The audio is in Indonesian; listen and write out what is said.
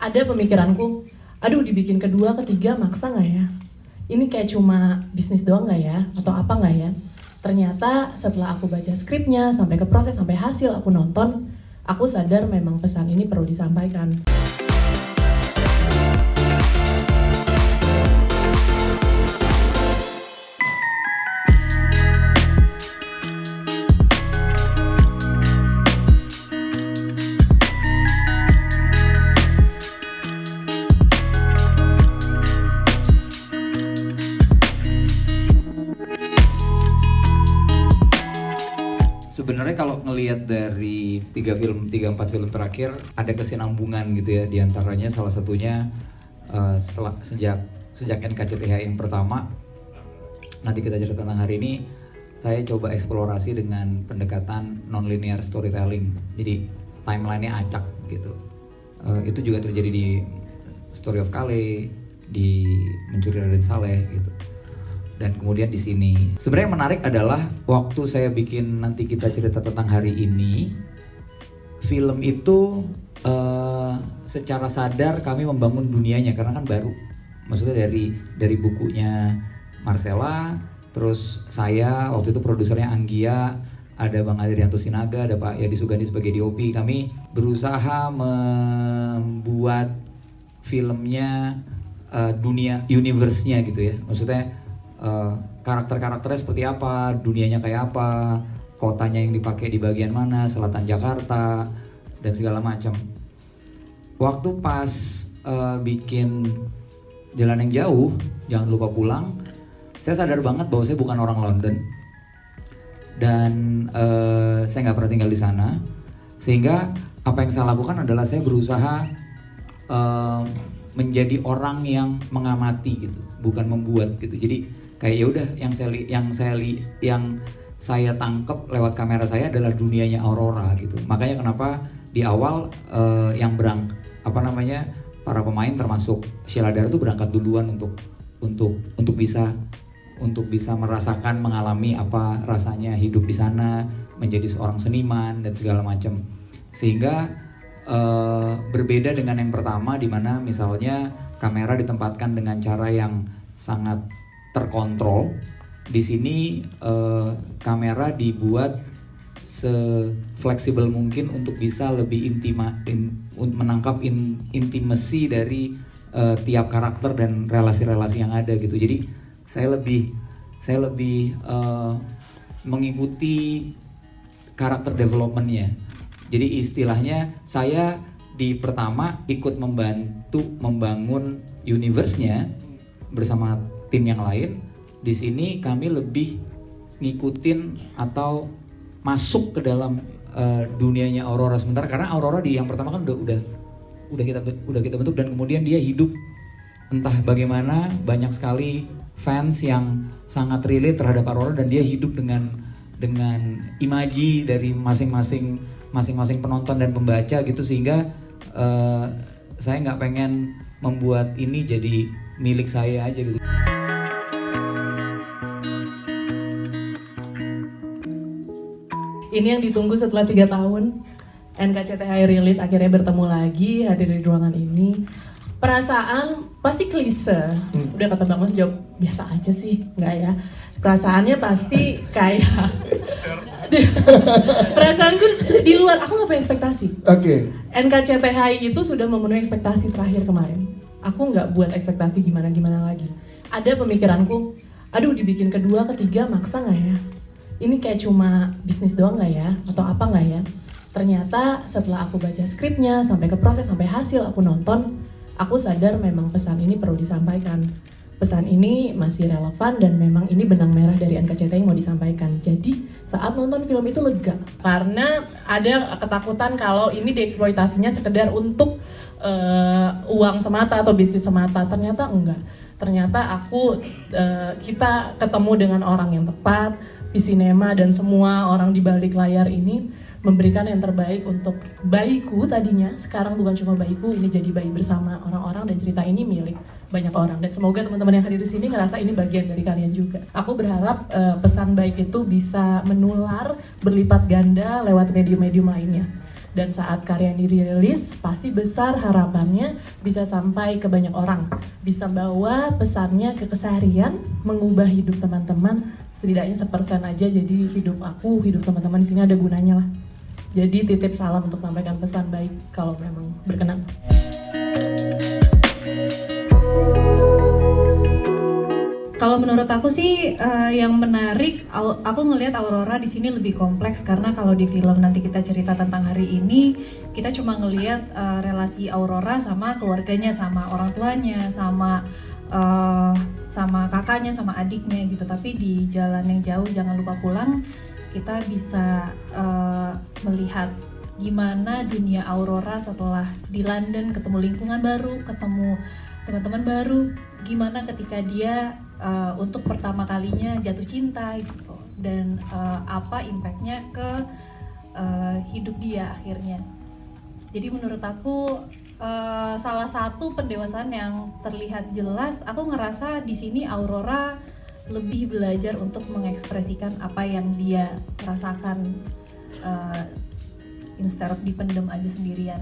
ada pemikiranku, aduh dibikin kedua, ketiga maksa nggak ya? Ini kayak cuma bisnis doang nggak ya? Atau apa nggak ya? Ternyata setelah aku baca skripnya, sampai ke proses, sampai hasil aku nonton, aku sadar memang pesan ini perlu disampaikan. Sebenarnya kalau ngelihat dari 3-4 film terakhir ada kesinambungan gitu ya, diantaranya salah satunya setelah sejak NKCTHI yang pertama, nanti kita cerita tentang hari ini, saya coba eksplorasi dengan pendekatan non-linear storytelling, jadi timelinenya acak gitu. Itu juga terjadi di Story of Kale, di Mencuri Raden Saleh gitu. Dan kemudian di sini sebenarnya yang menarik adalah waktu saya bikin nanti kita cerita tentang hari ini, film itu secara sadar kami membangun dunianya karena kan baru, maksudnya dari bukunya Marcella, terus saya waktu itu produsernya Anggia, ada Bang Adrianto Sinaga, ada Pak Yadi Sugandi sebagai DOP. Kami berusaha membuat filmnya dunia universe-nya gitu ya, maksudnya karakter-karakternya seperti apa, dunianya kayak apa, kotanya yang dipakai di bagian mana, selatan Jakarta, dan segala macam. Waktu pas bikin Jalan yang Jauh, Jangan Lupa Pulang, saya sadar banget bahwa saya bukan orang London dan saya nggak pernah tinggal di sana, sehingga apa yang saya lakukan adalah saya berusaha menjadi orang yang mengamati gitu, bukan membuat gitu. Jadi kayak ya udah yang saya tangkep lewat kamera saya adalah dunianya Aurora gitu. Makanya kenapa di awal para pemain termasuk Sheila Dara itu berangkat duluan untuk bisa merasakan, mengalami apa rasanya hidup di sana, menjadi seorang seniman dan segala macam. Sehingga berbeda dengan yang pertama, di mana misalnya kamera ditempatkan dengan cara yang sangat terkontrol. Di sini kamera dibuat se-fleksibel mungkin untuk bisa lebih menangkap intimasi dari tiap karakter dan relasi-relasi yang ada gitu. Jadi saya lebih mengikuti karakter development-nya. Jadi istilahnya saya di pertama ikut membantu membangun universe-nya bersama tim yang lain. Di sini kami lebih ngikutin atau masuk ke dalam dunianya Aurora sebentar, karena Aurora di yang pertama kan udah kita bentuk, dan kemudian dia hidup entah bagaimana, banyak sekali fans yang sangat relate terhadap Aurora dan dia hidup dengan imaji dari masing-masing penonton dan pembaca gitu, sehingga saya nggak pengen membuat ini jadi milik saya aja gitu. Ini yang ditunggu setelah 3 tahun, NKCTHI rilis, akhirnya bertemu lagi, hadir di ruangan ini. Perasaan pasti klise, udah kata Bang Mas jawab biasa aja sih, enggak ya? Perasaannya pasti kayak perasaanku di luar, aku nggak punya ekspektasi. Oke. NKCTHI itu sudah memenuhi ekspektasi terakhir kemarin. Aku nggak buat ekspektasi gimana lagi. Ada pemikiranku, aduh dibikin kedua, ketiga maksa nggak ya? Ini kayak cuma bisnis doang nggak ya? Atau apa nggak ya? Ternyata setelah aku baca skripnya, sampai ke proses, sampai hasil aku nonton, aku sadar memang pesan ini perlu disampaikan. Pesan ini masih relevan dan memang ini benang merah dari NKCTHI yang mau disampaikan. Jadi saat nonton film itu lega, karena ada ketakutan kalau ini dieksploitasinya sekedar untuk uang semata atau bisnis semata. Ternyata enggak. Ternyata kita ketemu dengan orang yang tepat, Visinema dan semua orang di balik layar ini memberikan yang terbaik untuk bayiku tadinya. Sekarang bukan cuma bayiku, ini jadi bayi bersama orang-orang, dan cerita ini milik banyak orang. Dan semoga teman-teman yang hadir di sini ngerasa ini bagian dari kalian juga. Aku berharap pesan baik itu bisa menular berlipat ganda lewat medium-medium lainnya. Dan saat karya ini dirilis, pasti besar harapannya bisa sampai ke banyak orang. Bisa bawa pesannya ke keseharian, mengubah hidup teman-teman, setidaknya 1% aja, jadi hidup aku, hidup teman-teman di sini ada gunanya lah. Jadi titip salam untuk sampaikan pesan baik kalau memang berkenan. Kalau menurut aku sih yang menarik, aku ngelihat Aurora di sini lebih kompleks karena kalau di film nanti kita cerita tentang hari ini, kita cuma ngelihat relasi Aurora sama keluarganya, sama orang tuanya, sama kakaknya, sama adiknya gitu. Tapi di Jalan yang Jauh Jangan Lupa Pulang, kita bisa melihat gimana dunia Aurora setelah di London, ketemu lingkungan baru, ketemu teman-teman baru, gimana ketika dia untuk pertama kalinya jatuh cinta gitu, dan apa impactnya ke hidup dia akhirnya. Jadi menurut aku salah satu pendewasaan yang terlihat jelas, aku ngerasa di sini Aurora lebih belajar untuk mengekspresikan apa yang dia rasakan instead of dipendam aja sendirian.